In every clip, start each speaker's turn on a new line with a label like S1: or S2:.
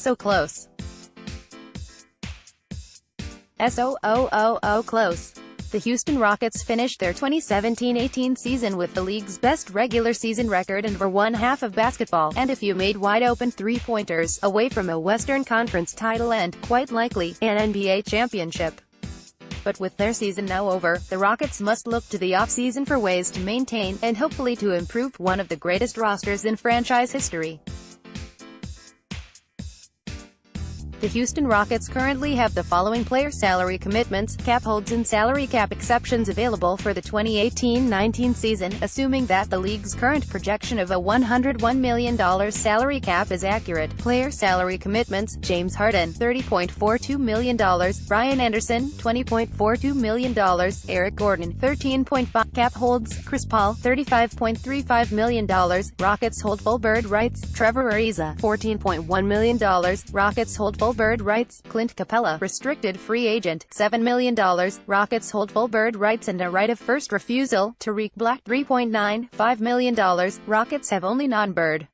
S1: so close. SOOO close. The Houston Rockets finished their 2017-18 season with the league's best regular season record and were one half of basketball, and a few made wide-open three-pointers, away from a Western Conference title and, quite likely, an NBA championship. But with their season now over, the Rockets must look to the offseason for ways to maintain, and hopefully to improve, one of the greatest rosters in franchise history. The Houston Rockets currently have the following player salary commitments, cap holds and salary cap exceptions available for the 2018-19 season, assuming that the league's current projection of a $101 million salary cap is accurate. Player salary commitments: James Harden, $30.42 million, Brian Anderson, $20.42 million, Eric Gordon, $13.5 cap holds, Chris Paul, $35.35 million, Rockets hold full bird rights, Trevor Ariza, $14.1 million, Rockets hold full bird rights, Clint Capella, restricted free agent, $7 million, Rockets hold full bird rights and a right of first refusal, Tariq Black, $3.95 million, Rockets have only non-bird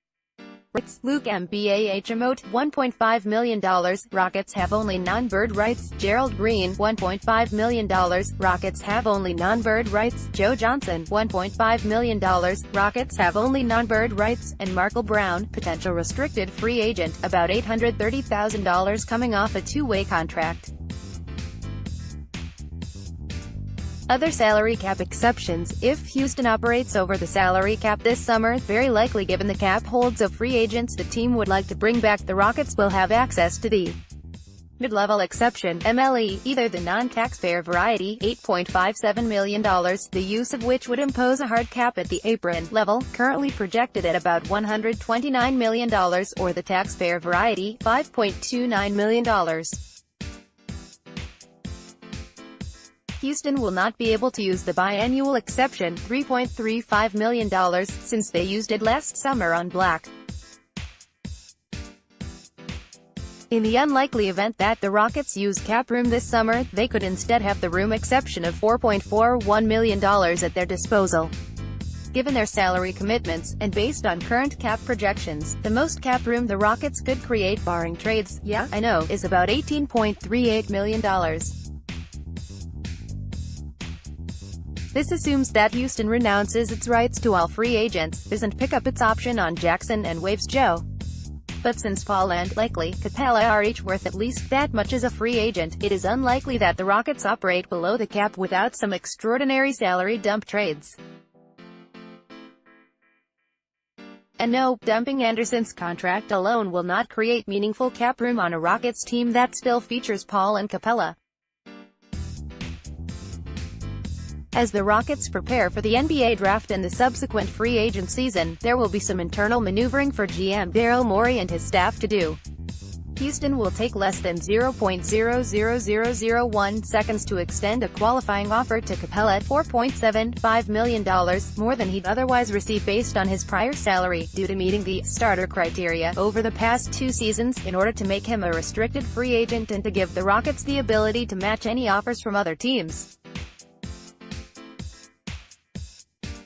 S1: rights, Luke Mbah $1.5 million, Rockets have only non-bird rights, Gerald Green, $1.5 million, Rockets have only non-bird rights, Joe Johnson, $1.5 million, Rockets have only non-bird rights, and Markel Brown, potential restricted free agent, about $830,000 coming off a two-way contract. Other salary cap exceptions: if Houston operates over the salary cap this summer, very likely given the cap holds of free agents the team would like to bring back, the Rockets will have access to the mid-level exception, MLE, either the non-taxpayer variety, $8.57 million, the use of which would impose a hard cap at the apron level, currently projected at about $129 million, or the taxpayer variety, $5.29 million. Houston will not be able to use the biannual exception, $3.35 million, since they used it last summer on Black. In the unlikely event that the Rockets use cap room this summer, they could instead have the room exception of $4.41 million at their disposal. Given their salary commitments, and based on current cap projections, the most cap room the Rockets could create, barring trades, yeah, I know, is about $18.38 million. This assumes that Houston renounces its rights to all free agents, doesn't pick up its option on Jackson, and waives Joe. But since Paul and, likely, Capella are each worth at least that much as a free agent, it is unlikely that the Rockets operate below the cap without some extraordinary salary dump trades. And no, dumping Anderson's contract alone will not create meaningful cap room on a Rockets team that still features Paul and Capella. As the Rockets prepare for the NBA draft and the subsequent free agent season, there will be some internal maneuvering for GM Daryl Morey and his staff to do. Houston will take less than 0.00001 seconds to extend a qualifying offer to Capella at $4.75 million, more than he'd otherwise receive based on his prior salary, due to meeting the starter criteria over the past 2 seasons, in order to make him a restricted free agent and to give the Rockets the ability to match any offers from other teams.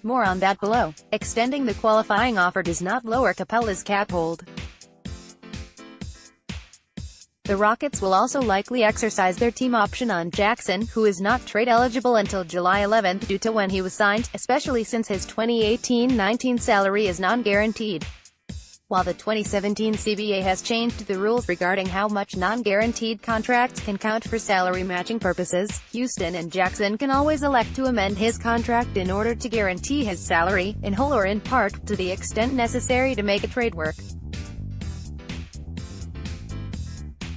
S1: More on that below. Extending the qualifying offer does not lower Capella's cap hold. The Rockets will also likely exercise their team option on Jackson, who is not trade eligible until July 11 due to when he was signed, especially since his 2018-19 salary is non-guaranteed. While the 2017 CBA has changed the rules regarding how much non-guaranteed contracts can count for salary matching purposes, Houston and Jackson can always elect to amend his contract in order to guarantee his salary, in whole or in part, to the extent necessary to make a trade work.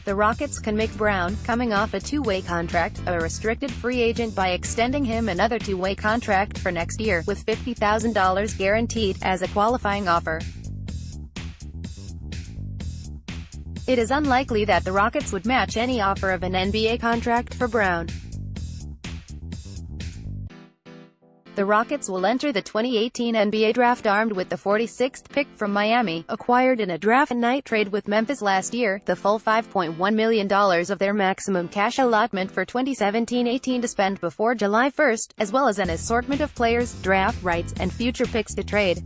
S1: The Rockets can make Brown, coming off a two-way contract, a restricted free agent by extending him another two-way contract for next year, with $50,000 guaranteed, as a qualifying offer. It is unlikely that the Rockets would match any offer of an NBA contract for Brown. The Rockets will enter the 2018 NBA draft armed with the 46th pick from Miami, acquired in a draft night trade with Memphis last year, the full $5.1 million of their maximum cash allotment for 2017-18 to spend before July 1, as well as an assortment of players, draft rights, and future picks to trade.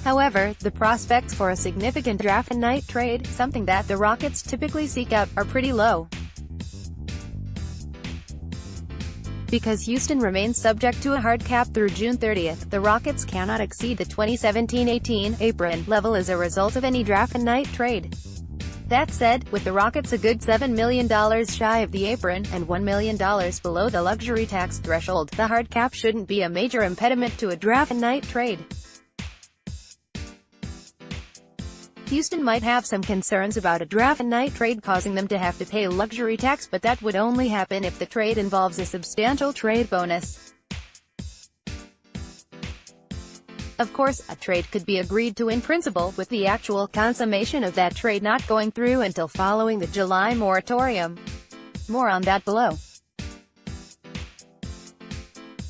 S1: However, the prospects for a significant draft night trade, something that the Rockets typically seek out, are pretty low. Because Houston remains subject to a hard cap through June 30th, the Rockets cannot exceed the 2017-18 apron level as a result of any draft night trade. That said, with the Rockets a good $7 million shy of the apron, and $1 million below the luxury tax threshold, the hard cap shouldn't be a major impediment to a draft night trade. Houston might have some concerns about a draft night trade causing them to have to pay luxury tax, but that would only happen if the trade involves a substantial trade bonus. Of course, a trade could be agreed to in principle, with the actual consummation of that trade not going through until following the July moratorium. More on that below.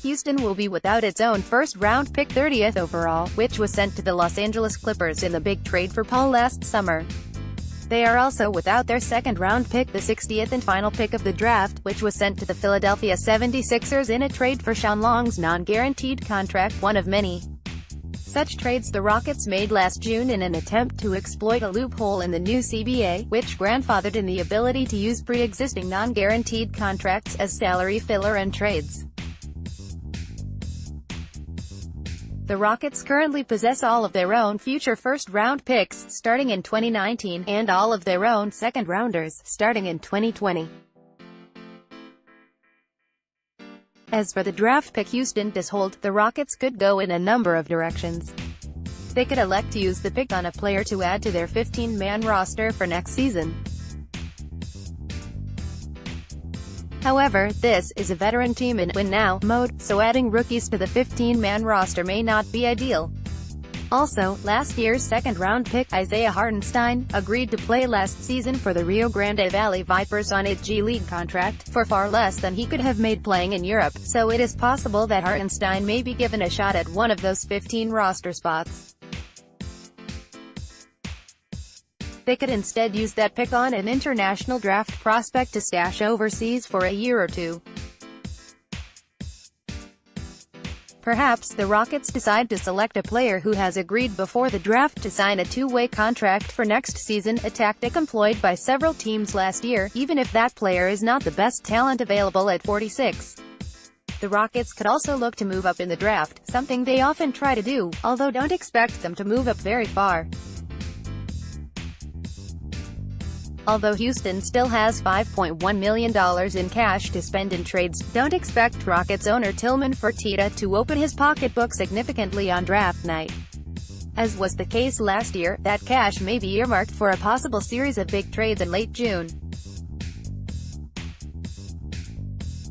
S1: Houston will be without its own first-round pick 30th overall, which was sent to the Los Angeles Clippers in the big trade for Paul last summer. They are also without their second-round pick, the 60th and final pick of the draft, which was sent to the Philadelphia 76ers in a trade for Sean Long's non-guaranteed contract, one of many such trades the Rockets made last June in an attempt to exploit a loophole in the new CBA, which grandfathered in the ability to use pre-existing non-guaranteed contracts as salary filler and trades. The Rockets currently possess all of their own future first-round picks, starting in 2019, and all of their own second-rounders, starting in 2020. As for the draft pick Houston does hold, the Rockets could go in a number of directions. They could elect to use the pick on a player to add to their 15-man roster for next season. However, this is a veteran team in win-now mode, so adding rookies to the 15-man roster may not be ideal. Also, last year's second-round pick, Isaiah Hartenstein, agreed to play last season for the Rio Grande Valley Vipers on a G League contract, for far less than he could have made playing in Europe, so it is possible that Hartenstein may be given a shot at one of those 15 roster spots. They could instead use that pick on an international draft prospect to stash overseas for a year or two. Perhaps the Rockets decide to select a player who has agreed before the draft to sign a two-way contract for next season, a tactic employed by several teams last year, even if that player is not the best talent available at 46. The Rockets could also look to move up in the draft, something they often try to do, although don't expect them to move up very far. Although Houston still has $5.1 million in cash to spend in trades, don't expect Rockets owner Tillman Fertitta to open his pocketbook significantly on draft night. As was the case last year, that cash may be earmarked for a possible series of big trades in late June.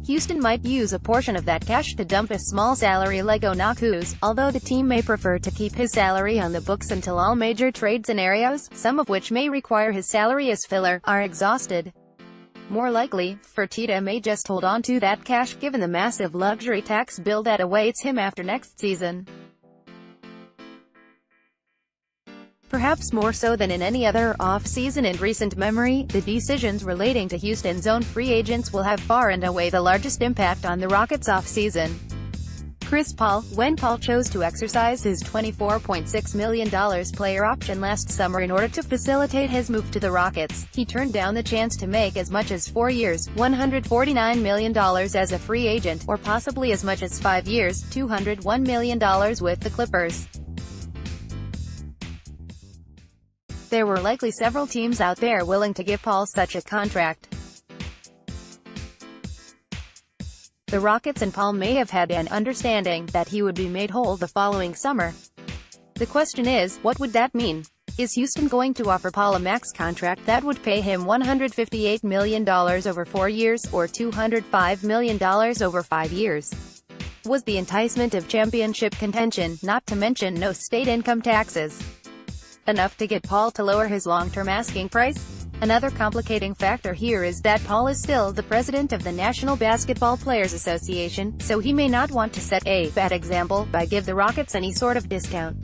S1: Houston might use a portion of that cash to dump a small salary like Onaku's, although the team may prefer to keep his salary on the books until all major trade scenarios, some of which may require his salary as filler, are exhausted. More likely, Fertitta may just hold on to that cash given the massive luxury tax bill that awaits him after next season. Perhaps more so than in any other off-season in recent memory, the decisions relating to Houston's own free agents will have far and away the largest impact on the Rockets' off-season. Chris Paul, when Paul chose to exercise his $24.6 million player option last summer in order to facilitate his move to the Rockets, he turned down the chance to make as much as 4 years, $149 million as a free agent, or possibly as much as 5 years, $201 million with the Clippers. There were likely several teams out there willing to give Paul such a contract. The Rockets and Paul may have had an understanding that he would be made whole the following summer. The question is, what would that mean? Is Houston going to offer Paul a max contract that would pay him $158 million over 4 years, or $205 million over 5 years? Was the enticement of championship contention, not to mention no state income taxes, enough to get Paul to lower his long-term asking price? Another complicating factor here is that Paul is still the president of the National Basketball Players Association, so he may not want to set a bad example by give the Rockets any sort of discount.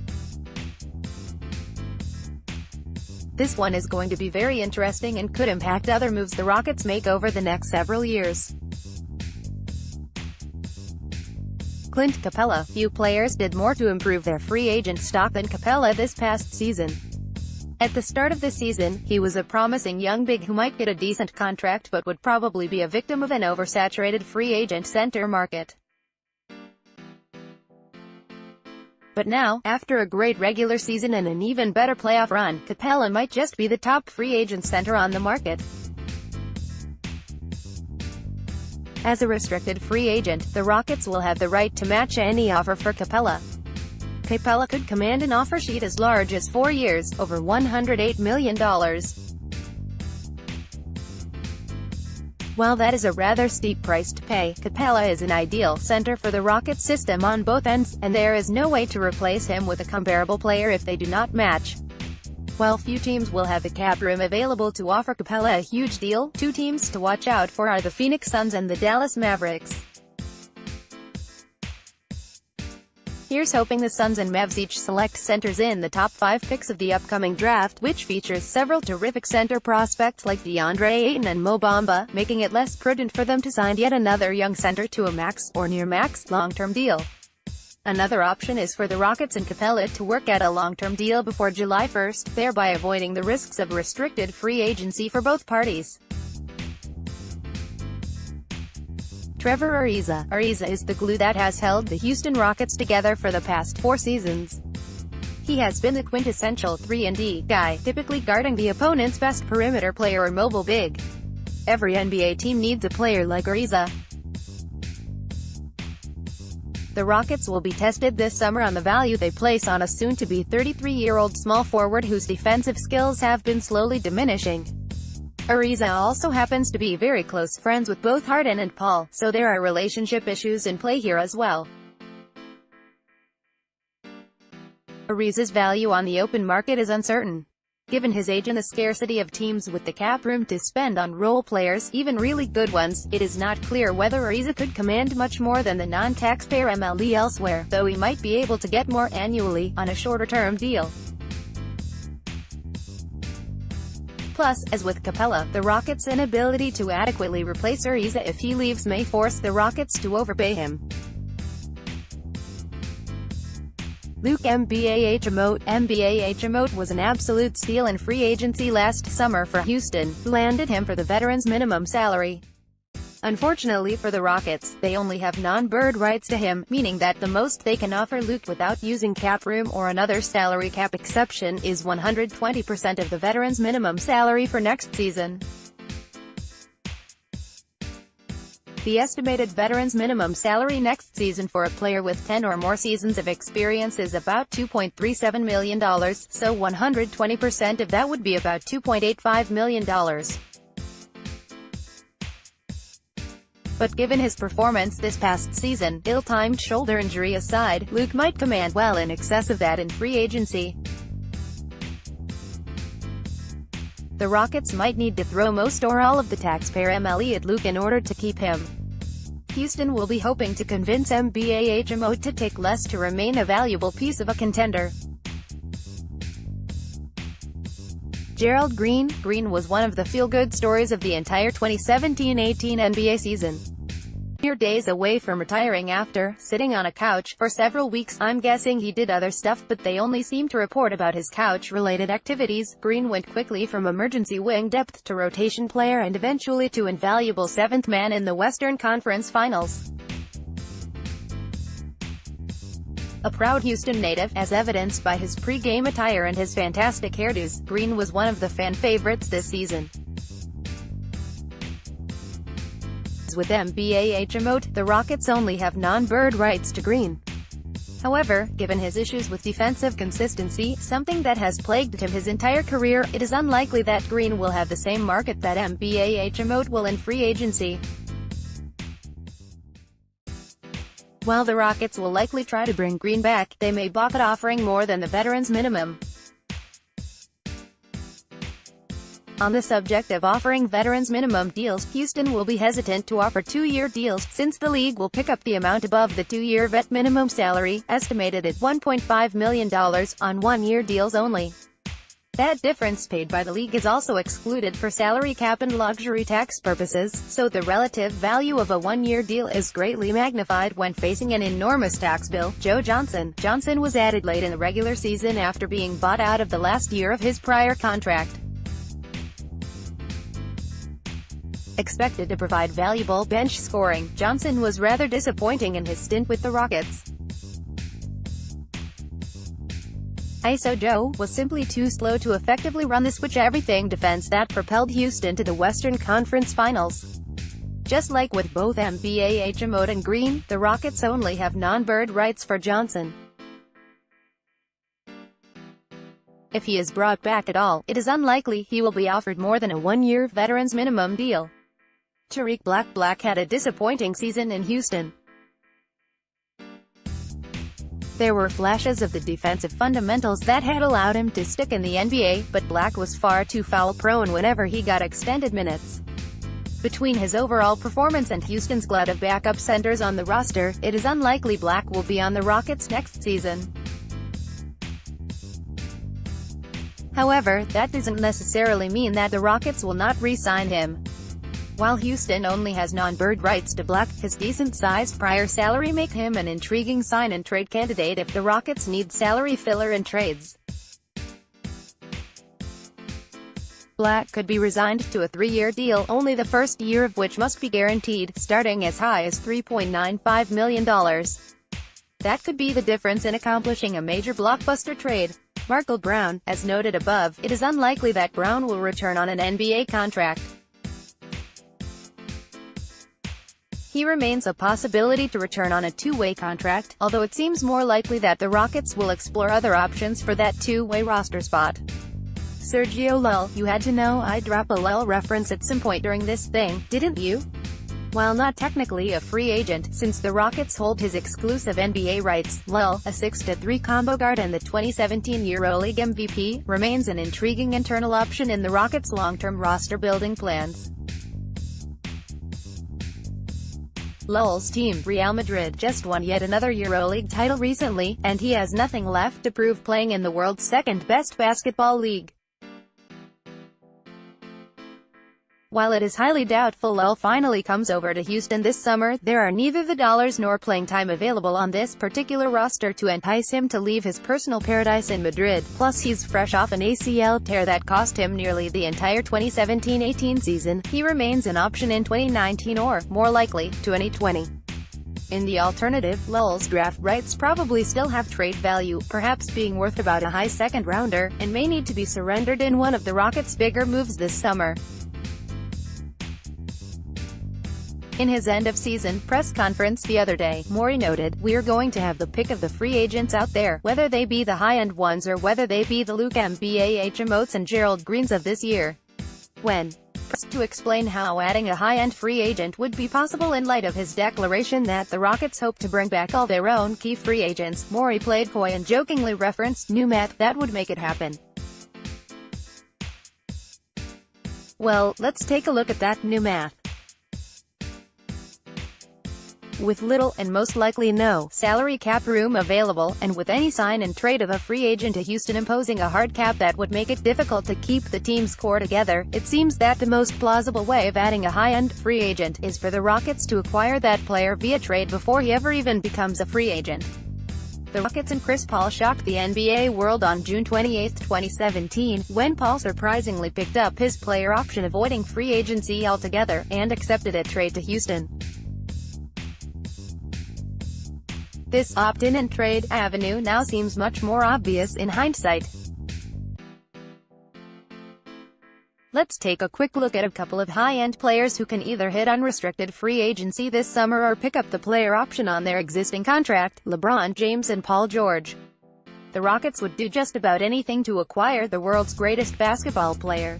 S1: This one is going to be very interesting and could impact other moves the Rockets make over the next several years. Clint Capella. Few players did more to improve their free agent stock than Capella this past season. At the start of the season, he was a promising young big who might get a decent contract but would probably be a victim of an oversaturated free agent center market. But now, after a great regular season and an even better playoff run, Capella might just be the top free agent center on the market. As a restricted free agent, the Rockets will have the right to match any offer for Capella. Capella could command an offer sheet as large as 4 years, over $108 million. While that is a rather steep price to pay, Capella is an ideal center for the Rockets system on both ends, and there is no way to replace him with a comparable player if they do not match. While few teams will have the cap room available to offer Capella a huge deal, two teams to watch out for are the Phoenix Suns and the Dallas Mavericks. Here's hoping the Suns and Mavs each select centers in the top 5 picks of the upcoming draft, which features several terrific center prospects like DeAndre Ayton and Mo Bamba, making it less prudent for them to sign yet another young center to a max, or near-max, long-term deal. Another option is for the Rockets and Capella to work out a long-term deal before July 1st, thereby avoiding the risks of restricted free agency for both parties. Trevor Ariza. Ariza is the glue that has held the Houston Rockets together for the past 4 seasons. He has been the quintessential 3-and-D guy, typically guarding the opponent's best perimeter player or mobile big. Every NBA team needs a player like Ariza. The Rockets will be tested this summer on the value they place on a soon-to-be 33-year-old small forward whose defensive skills have been slowly diminishing. Ariza also happens to be very close friends with both Harden and Paul, so there are relationship issues in play here as well. Ariza's value on the open market is uncertain. Given his age and the scarcity of teams with the cap room to spend on role players, even really good ones, it is not clear whether Ariza could command much more than the non-taxpayer MLE elsewhere, though he might be able to get more annually, on a shorter-term deal. Plus, as with Capella, the Rockets' inability to adequately replace Ariza if he leaves may force the Rockets to overpay him. Luke NBA Achamote was an absolute steal in free agency last summer for Houston, who landed him for the veteran's minimum salary. Unfortunately for the Rockets, they only have non-bird rights to him, meaning that the most they can offer Luke without using cap room or another salary cap exception is 120% of the veteran's minimum salary for next season. The estimated veteran's minimum salary next season for a player with 10 or more seasons of experience is about $2.37 million, so 120% of that would be about $2.85 million. But given his performance this past season, ill-timed shoulder injury aside, Luke might command well in excess of that in free agency. The Rockets might need to throw most or all of the taxpayer MLE at Luke in order to keep him. Houston will be hoping to convince NBA Achamote to take less to remain a valuable piece of a contender. Gerald Green was one of the feel-good stories of the entire 2017-18 NBA season. Mere days away from retiring after sitting on a couch for several weeks. I'm guessing he did other stuff, but they only seem to report about his couch-related activities. Green went quickly from emergency wing depth to rotation player and eventually to invaluable 7th man in the Western Conference Finals. A proud Houston native, as evidenced by his pre-game attire and his fantastic hairdos, Green was one of the fan favorites this season. With NBA Achamote, the Rockets only have non-bird rights to Green. However, given his issues with defensive consistency, something that has plagued him his entire career, it is unlikely that Green will have the same market that NBA Achamote will in free agency. While the Rockets will likely try to bring Green back, they may balk at offering more than the veteran's minimum. On the subject of offering veterans minimum deals, Houston will be hesitant to offer 2-year deals, since the league will pick up the amount above the 2-year vet minimum salary, estimated at $1.5 million, on 1-year deals only. That difference paid by the league is also excluded for salary cap and luxury tax purposes, so the relative value of a one-year deal is greatly magnified when facing an enormous tax bill. Joe Johnson. Johnson was added late in the regular season after being bought out of the last year of his prior contract. Expected to provide valuable bench scoring, Johnson was rather disappointing in his stint with the Rockets. ISO Joe was simply too slow to effectively run the switch-everything defense that propelled Houston to the Western Conference Finals. Just like with both NBA HMO and Green, the Rockets only have non-bird rights for Johnson. If he is brought back at all, it is unlikely he will be offered more than a one-year veteran's minimum deal. Tariq Black had a disappointing season in Houston. There were flashes of the defensive fundamentals that had allowed him to stick in the NBA, but Black was far too foul-prone whenever he got extended minutes. Between his overall performance and Houston's glut of backup centers on the roster, it is unlikely Black will be on the Rockets next season. However, that doesn't necessarily mean that the Rockets will not re-sign him. While Houston only has non-bird rights to Black, his decent-sized prior salary make him an intriguing sign-and-trade candidate if the Rockets need salary filler in trades. Black could be resigned to a 3-year deal, only the first year of which must be guaranteed, starting as high as $3.95 million. That could be the difference in accomplishing a major blockbuster trade. Markel Brown. As noted above, it is unlikely that Brown will return on an NBA contract. He remains a possibility to return on a two-way contract, although it seems more likely that the Rockets will explore other options for that two-way roster spot. Sergio Llull. You had to know I'd drop a Llull reference at some point during this thing, didn't you? While not technically a free agent, since the Rockets hold his exclusive NBA rights, Llull, a 6'3" combo guard and the 2017 EuroLeague MVP, remains an intriguing internal option in the Rockets' long-term roster-building plans. Llull's team, Real Madrid, just won yet another EuroLeague title recently, and he has nothing left to prove playing in the world's second-best basketball league. While it is highly doubtful Llull finally comes over to Houston this summer, there are neither the dollars nor playing time available on this particular roster to entice him to leave his personal paradise in Madrid, plus he's fresh off an ACL tear that cost him nearly the entire 2017-18 season. He remains an option in 2019 or, more likely, 2020. In the alternative, Llull's draft rights probably still have trade value, perhaps being worth about a high second-rounder, and may need to be surrendered in one of the Rockets' bigger moves this summer. In his end-of-season press conference the other day, Morey noted, "We're going to have the pick of the free agents out there, whether they be the high-end ones or whether they be the Luke Mbah HMOs and Gerald Greens of this year." When pressed to explain how adding a high-end free agent would be possible in light of his declaration that the Rockets hope to bring back all their own key free agents, Morey played coy and jokingly referenced new math that would make it happen. Well, let's take a look at that new math. With little, and most likely no, salary cap room available, and with any sign and trade of a free agent to Houston imposing a hard cap that would make it difficult to keep the team's core together, it seems that the most plausible way of adding a high-end free agent is for the Rockets to acquire that player via trade before he ever even becomes a free agent. The Rockets and Chris Paul shocked the NBA world on June 28, 2017, when Paul surprisingly picked up his player option avoiding free agency altogether, and accepted a trade to Houston. This opt-in and trade avenue now seems much more obvious in hindsight. Let's take a quick look at a couple of high-end players who can either hit unrestricted free agency this summer or pick up the player option on their existing contract: LeBron James and Paul George. The Rockets would do just about anything to acquire the world's greatest basketball player.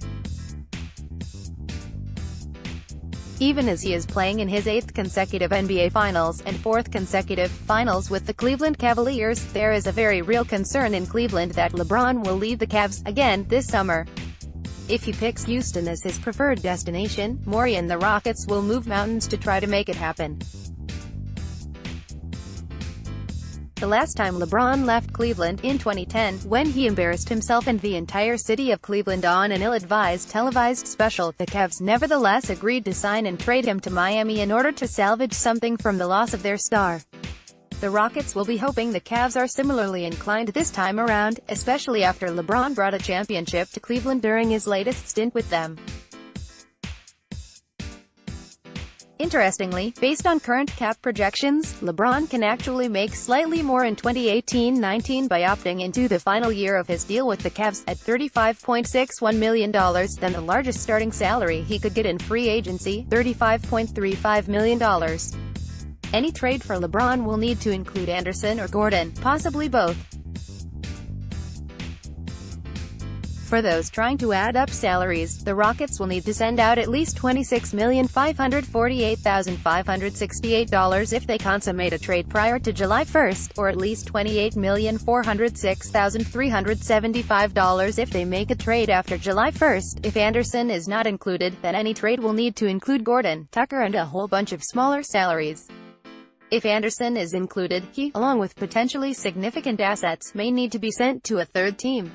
S1: Even as he is playing in his 8th consecutive NBA Finals, and 4th consecutive Finals with the Cleveland Cavaliers, there is a very real concern in Cleveland that LeBron will lead the Cavs again this summer. If he picks Houston as his preferred destination, Morey and the Rockets will move mountains to try to make it happen. The last time LeBron left Cleveland, in 2010, when he embarrassed himself and the entire city of Cleveland on an ill-advised televised special, the Cavs nevertheless agreed to sign and trade him to Miami in order to salvage something from the loss of their star. The Rockets will be hoping the Cavs are similarly inclined this time around, especially after LeBron brought a championship to Cleveland during his latest stint with them. Interestingly, based on current cap projections, LeBron can actually make slightly more in 2018-19 by opting into the final year of his deal with the Cavs, at $35.61 million, than the largest starting salary he could get in free agency, $35.35 million. Any trade for LeBron will need to include Anderson or Gordon, possibly both. For those trying to add up salaries, the Rockets will need to send out at least $26,548,568 if they consummate a trade prior to July 1, or at least $28,406,375 if they make a trade after July 1. If Anderson is not included, then any trade will need to include Gordon, Tucker and a whole bunch of smaller salaries. If Anderson is included, he, along with potentially significant assets, may need to be sent to a third team.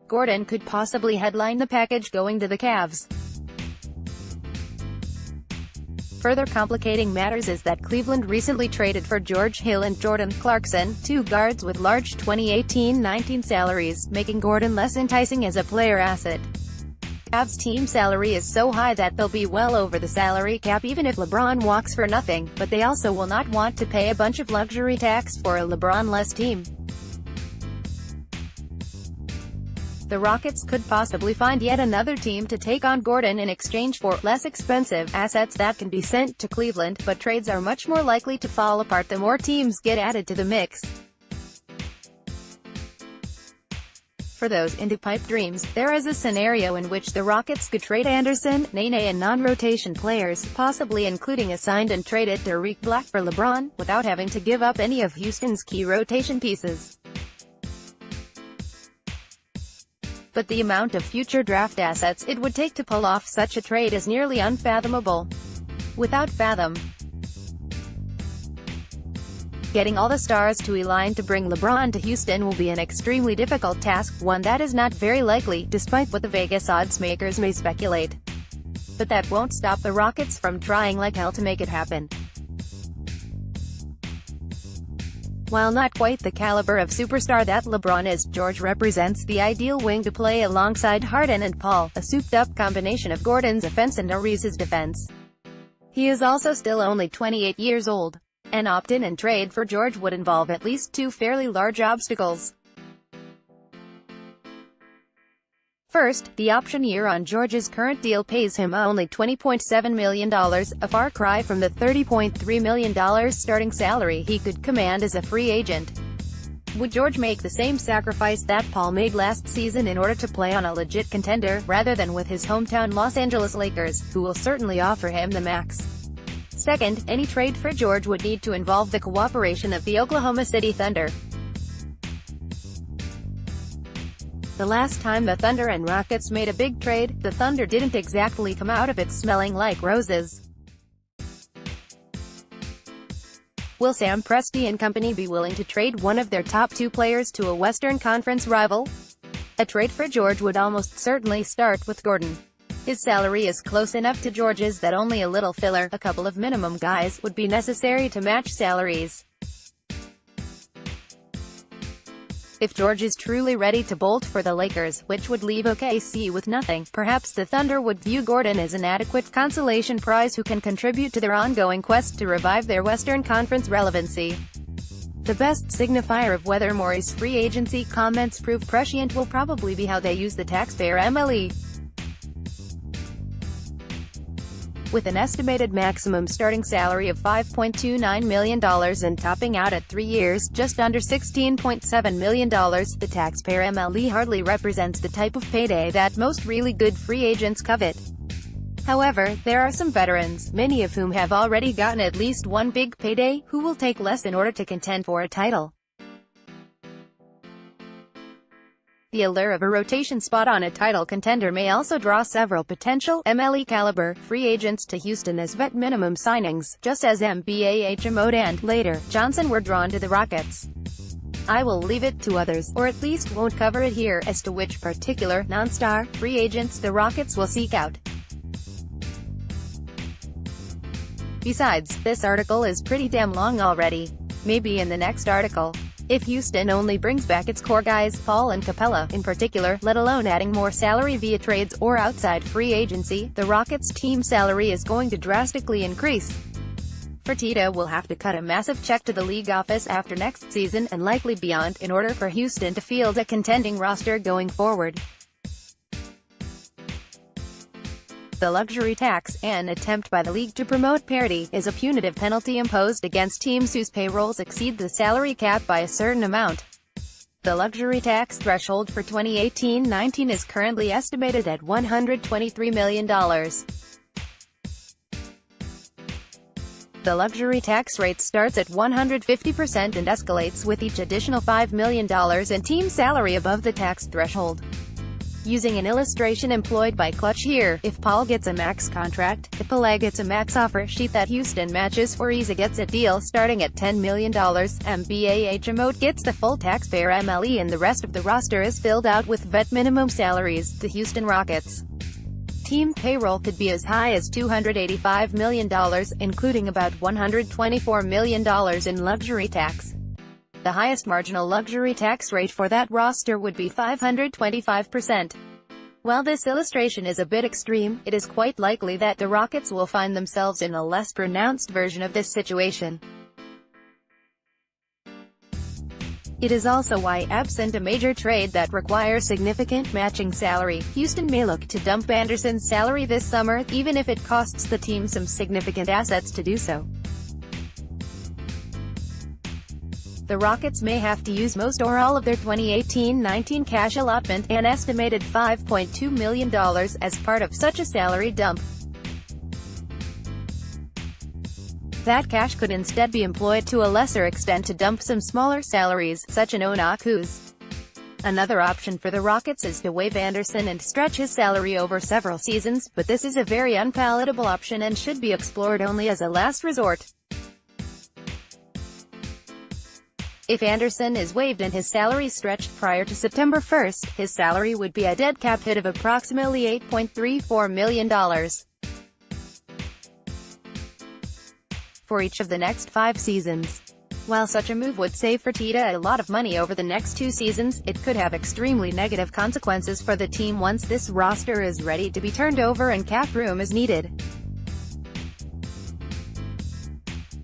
S1: Gordon could possibly headline the package going to the Cavs. Further complicating matters is that Cleveland recently traded for George Hill and Jordan Clarkson, two guards with large 2018-19 salaries, making Gordon less enticing as a player asset. Cavs team salary is so high that they'll be well over the salary cap even if LeBron walks for nothing, but they also will not want to pay a bunch of luxury tax for a LeBron-less team. The Rockets could possibly find yet another team to take on Gordon in exchange for less expensive assets that can be sent to Cleveland, but trades are much more likely to fall apart the more teams get added to the mix. For those into pipe dreams, there is a scenario in which the Rockets could trade Anderson, Nene and non-rotation players, possibly including a signed and traded Derrick Black for LeBron, without having to give up any of Houston's key rotation pieces. But the amount of future draft assets it would take to pull off such a trade is nearly unfathomable. Without fathom, getting all the stars to align to bring LeBron to Houston will be an extremely difficult task, one that is not very likely, despite what the Vegas odds makers may speculate. But that won't stop the Rockets from trying like hell to make it happen. While not quite the caliber of superstar that LeBron is, George represents the ideal wing to play alongside Harden and Paul, a souped-up combination of Gordon's offense and Ariza's defense. He is also still only 28 years old. An opt-in and trade for George would involve at least two fairly large obstacles. First, the option year on George's current deal pays him only $20.7 million, a far cry from the $30.3 million starting salary he could command as a free agent. Would George make the same sacrifice that Paul made last season in order to play on a legit contender, rather than with his hometown Los Angeles Lakers, who will certainly offer him the max? Second, any trade for George would need to involve the cooperation of the Oklahoma City Thunder. The last time the Thunder and Rockets made a big trade, the Thunder didn't exactly come out of it smelling like roses. Will Sam Presti and company be willing to trade one of their top two players to a Western Conference rival? A trade for George would almost certainly start with Gordon. His salary is close enough to George's that only a little filler, a couple of minimum guys, would be necessary to match salaries. If George is truly ready to bolt for the Lakers, which would leave OKC with nothing, perhaps the Thunder would view Gordon as an adequate consolation prize who can contribute to their ongoing quest to revive their Western Conference relevancy. The best signifier of whether Morey's free agency comments prove prescient will probably be how they use the taxpayer MLE. With an estimated maximum starting salary of $5.29 million and topping out at 3 years, just under $16.7 million, the taxpayer MLE hardly represents the type of payday that most really good free agents covet. However, there are some veterans, many of whom have already gotten at least one big payday, who will take less in order to contend for a title. The allure of a rotation spot on a title contender may also draw several potential MLE-caliber free agents to Houston as vet minimum signings, just as NBA HMO and, later, Johnson were drawn to the Rockets. I will leave it to others, or at least won't cover it here, as to which particular, non-star, free agents the Rockets will seek out. Besides, this article is pretty damn long already. Maybe in the next article. If Houston only brings back its core guys, Paul and Capella, in particular, let alone adding more salary via trades or outside free agency, the Rockets' team salary is going to drastically increase. Fertitta will have to cut a massive check to the league office after next season, and likely beyond, in order for Houston to field a contending roster going forward. The luxury tax, an attempt by the league to promote parity, is a punitive penalty imposed against teams whose payrolls exceed the salary cap by a certain amount. The luxury tax threshold for 2018-19 is currently estimated at $123 million. The luxury tax rate starts at 150% and escalates with each additional $5 million in team salary above the tax threshold. Using an illustration employed by Clutch here, if Paul gets a max contract, Capella gets a max offer sheet that Houston matches, or Isa gets a deal starting at $10 million, NBA HMO gets the full taxpayer MLE, and the rest of the roster is filled out with vet minimum salaries, the Houston Rockets' team payroll could be as high as $285 million, including about $124 million in luxury tax. The highest marginal luxury tax rate for that roster would be 525%. While this illustration is a bit extreme, it is quite likely that the Rockets will find themselves in a less pronounced version of this situation. It is also why, absent a major trade that requires significant matching salary, Houston may look to dump Anderson's salary this summer, even if it costs the team some significant assets to do so. The Rockets may have to use most or all of their 2018-19 cash allotment, an estimated $5.2 million, as part of such a salary dump. That cash could instead be employed to a lesser extent to dump some smaller salaries, such as Onaku's. Another option for the Rockets is to waive Anderson and stretch his salary over several seasons, but this is a very unpalatable option and should be explored only as a last resort. If Anderson is waived and his salary stretched prior to September 1, his salary would be a dead cap hit of approximately $8.34 million for each of the next 5 seasons. While such a move would save Fertitta a lot of money over the next 2 seasons, it could have extremely negative consequences for the team once this roster is ready to be turned over and cap room is needed.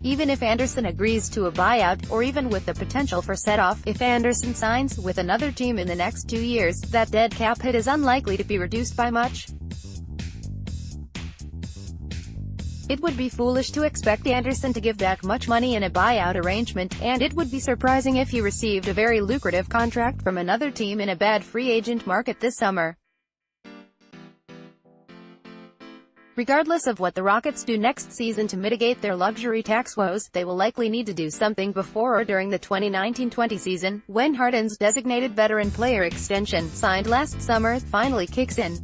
S1: Even if Anderson agrees to a buyout, or even with the potential for set-off, if Anderson signs with another team in the next 2 years, that dead cap hit is unlikely to be reduced by much. It would be foolish to expect Anderson to give back much money in a buyout arrangement, and it would be surprising if he received a very lucrative contract from another team in a bad free agent market this summer. Regardless of what the Rockets do next season to mitigate their luxury tax woes, they will likely need to do something before or during the 2019-20 season, when Harden's designated veteran player extension, signed last summer, finally kicks in.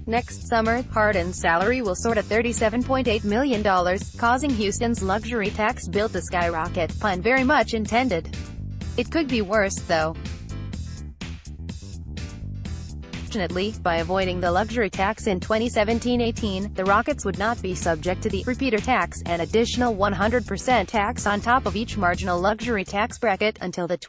S1: Next summer, Harden's salary will soar to $37.8 million, causing Houston's luxury tax bill to skyrocket, pun very much intended. It could be worse, though. Fortunately, by avoiding the luxury tax in 2017-18, the Rockets would not be subject to the repeater tax, an additional 100% tax on top of each marginal luxury tax bracket, until the